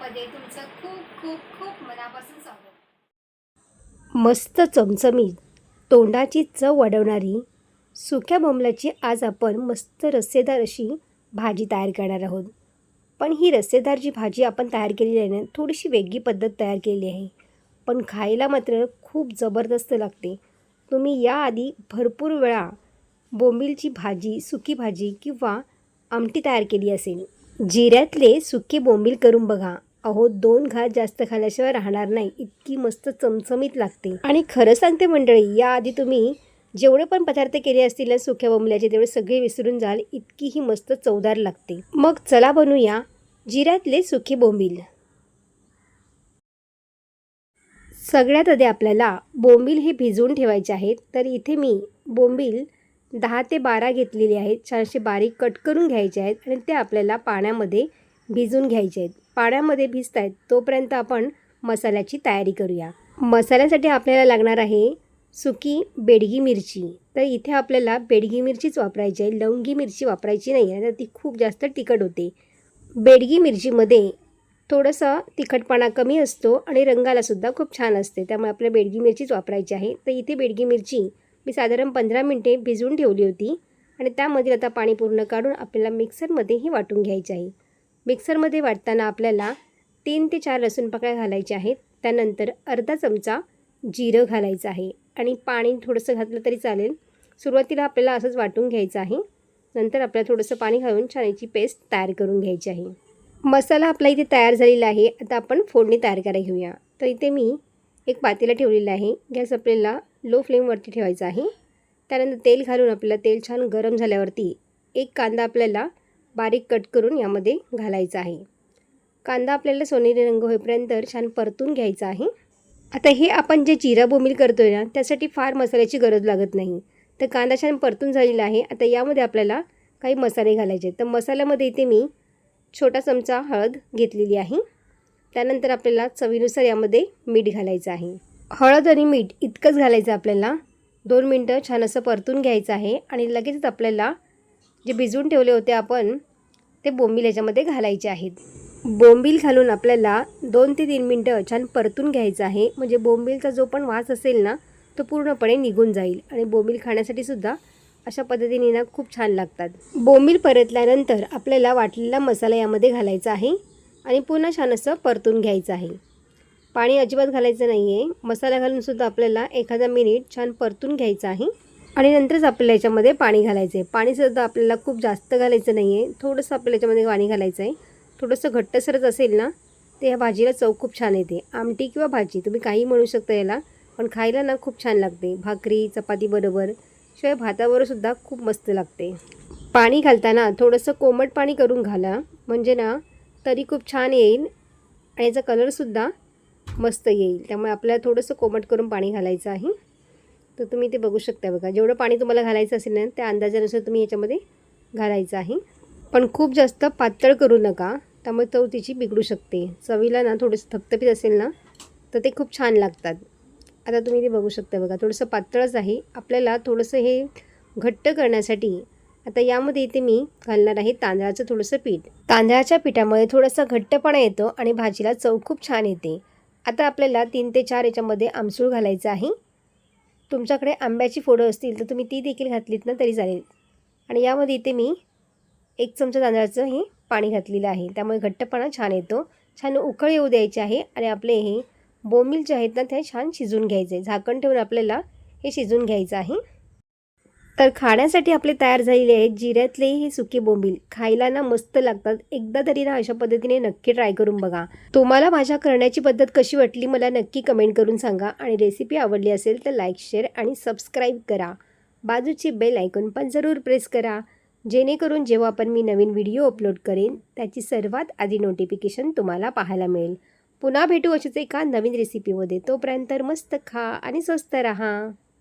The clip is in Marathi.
रेसिपीमध्ये तुमचं खूप खूप खूप मनापासून स्वागत. मस्त चमचमीत तोंडाची चव वाढवणारी सुक्या बोंबलाची आज आपण मस्त रस्सेदार अशी भाजी तयार करणार आहोत. पण ही रस्सेदार जी भाजी आपण तयार केलेली आहे ना, थोडीशी वेगळी पद्धत तयार केलेली आहे, पण खायला मात्र खूप जबरदस्त लागते. तुम्ही याआधी भरपूर वेळा बोंबीलची भाजी, सुकी भाजी किंवा आमटी तयार केली असेल. जिऱ्यातले सुके बोंबील करून बघा. अहो, 2 घास जास्त खाल्ल्याशिवाय राहणार नाही, इतकी मस्त चमचमीत लागते. आणि खरं सांगते मंडळी, याआधी तुम्ही जेवढे पण पदार्थ केले असतील ना सुक्या बोंबल्याचे, तेवढे सगळे विसरून जाल, इतकी ही मस्त चवदार लागते. मग चला बनवूया जिऱ्यातले सुके बोंबील. सगळ्यात आधी आपल्याला बोंबील हे भिजवून ठेवायचे आहेत. तर इथे मी बोंबील 10 ते 12 घेतलेले आहेत. छान असे बारीक कट करून घ्यायचे आहेत आणि ते आपल्याला पाण्यामध्ये भिजून घ्यायचे आहेत. पाण्यामध्ये भिजत आहेत तोपर्यंत आपण मसाल्याची तयारी करूया. मसाल्यासाठी आपल्याला लागणार आहे सुकी बेडगी मिरची. तर इथे आपल्याला बेडगी मिरचीच वापरायची आहे, लवंगी मिरची वापरायची नाही आहे, तर ती खूप जास्त तिखट होते. बेडगी मिरचीमध्ये थोडंसं तिखटपणा कमी असतो आणि रंगालासुद्धा खूप छान असते, त्यामुळे आपल्याला बेडगी मिरचीच वापरायची आहे. तर इथे बेडगी मिरची मी साधारण 15 मिनिटे भिजवून ठेवली होती आणि त्यामध्ये आता पाणी पूर्ण काढून आपल्याला मिक्सरमध्येही वाटून घ्यायची आहे. मिक्सरमध्ये वाटताना आपल्याला 3 ते 4 लसूण पाकळ्या घालायच्या आहेत. त्यानंतर अर्धा चमचा जिरं घालायचं आहे आणि पाणी थोडंसं घातलं तरी चालेल. सुरुवातीला आपल्याला असंच वाटून घ्यायचं आहे. नंतर आपल्याला थोडंसं पाणी घालून छान याची पेस्ट तयार करून घ्यायची आहे. मसाला आपला इथे तयार झालेला आहे. आता आपण फोडणी तयार करायला घेऊया. तर इथे मी एक पातेलं ठेवलेलं आहे. गॅस आपल्याला लो फ्लेमवरती ठेवायचा आहे. त्यानंतर तेल घालून आपल्याला तेल छान गरम झाल्यावरती एक कांदा आपल्याला बारीक कट करून यामध्ये घालायचा आहे. कांदा आपल्याला सोनेरी रंग होईपर्यंत छान परतून घ्यायचा आहे. आता हे आपण जे जिरा बोंबील करतो आहे ना, त्यासाठी फार मसाल्याची गरज लागत नाही. तर कांदा छान परतून झालेला आहे. आता यामध्ये आपल्याला काही मसाले घालायचे. तर मसाल्यामध्ये इथे मी छोटा चमचा हळद घेतलेली आहे. त्यानंतर आपल्याला चवीनुसार यामध्ये मीठ घालायचं आहे. हळद आणि मीठ इतकंच घालायचं आपल्याला. 2 मिनटं छान असं परतून घ्यायचं आहे आणि लगेचच आपल्याला जे भिजवून ठेवले होते आपण ते बोंबील याच्यामध्ये घालायचे आहेत. बोंबील घालून आपल्याला 2 ते 3 मिनटं छान परतून घ्यायचं आहे. म्हणजे बोंबीलचा जो पण वास असेल ना, तो पूर्णपणे निघून जाईल आणि बोंबील खाण्यासाठी सुद्धा अशा पद्धतीने ना खूप छान लागतात. बोंबील परतल्यानंतर आपल्याला वाटलेला मसाला यामध्ये घालायचा आहे आणि पुन्हा छान असं परतून घ्यायचं आहे. पाणी अजिबात घालायचं नाही आहे. मसाला घालूनसुद्धा आपल्याला एखादा मिनिट छान परतून घ्यायचं आहे आणि नंतरच आपल्याला याच्यामध्ये पाणी घालायचं आहे. पाणीसुद्धा आपल्याला खूप जास्त घालायचं नाही आहे, थोडंसं आपल्याला याच्यामध्ये पाणी घालायचं आहे. थोडंसं घट्टसरच असेल ना, तर ह्या भाजीला चव खूप छान येते. आमटी किंवा भाजी तुम्ही काही म्हणू शकता याला, पण खायला ना खूप छान लागते. भाकरी चपातीबरोबर, शिवाय भाताबरोबरसुद्धा खूप मस्त लागते. पाणी घालताना थोडंसं कोमट पाणी करून घाला, म्हणजे ना तरी खूप छान येईल आणि याचा कलरसुद्धा मस्त येईल. त्यामुळे आपल्याला थोडंसं कोमट करून पाणी घालायचं आहे. तर तुम्ही ते बघू शकता बघा, जेवढं पाणी तुम्हाला घालायचं असेल ना, त्या अंदाजानुसार तुम्ही याच्यामध्ये घालायचं आहे. पण खूप जास्त पातळ करू नका, त्यामुळे चव तिची बिघडू शकते. चवीला ना थोडंसं थपथपीत असेल ना, तर ते खूप छान लागतात. आता तुम्ही ते बघू शकता बघा, थोडंसं पातळच आहे. आपल्याला थोडंसं हे घट्ट करण्यासाठी आता यामध्ये इथे मी घालणार आहे तांदळाचं थोडंसं पीठ. तांदळाच्या पिठामुळे थोडासा घट्टपणा येतो आणि भाजीला चव खूप छान येते. आता आपल्याला 3 ते 4 याच्यामध्ये आमसूळ घालायचं आहे. तुमच्याकडे आंब्याची फोडं असतील तर तुम्ही ती देखील घातलीत ना तरी चालेल. आणि यामध्ये इथे मी 1 चमचा तांदळाचं हे पाणी घातलेलं आहे, त्यामुळे घट्टपणा छान येतो. छान उकळ येऊ द्यायचे आहे आणि आपले हे बोंबील जे आहेत ना, ते छान शिजून घ्यायचे आहे. झाकण ठेवून आपल्याला हे शिजून घ्यायचं आहे. तर खाण्यासाठी आपले तयार झालेले आहेत जिऱ्यातले हे सुके बोंबील. खायला ना मस्त लागतात. एकदा तरी ना अशा पद्धतीने नक्की ट्राय करून बघा. तुम्हाला माझ्या करण्याची पद्धत कशी वाटली मला नक्की कमेंट करून सांगा आणि रेसिपी आवडली असेल तर लाईक, शेअर आणि सबस्क्राईब करा. बाजूची बेल आयकॉन पण जरूर प्रेस करा, जेणेकरून जेव्हा पण मी नवीन व्हिडिओ अपलोड करेन त्याची सर्वात आधी नोटिफिकेशन तुम्हाला पाहायला मिळेल. पुन्हा भेटू अशीच एका नवीन रेसिपीमध्ये. तोपर्यंत मस्त खा आणि स्वस्त राहा.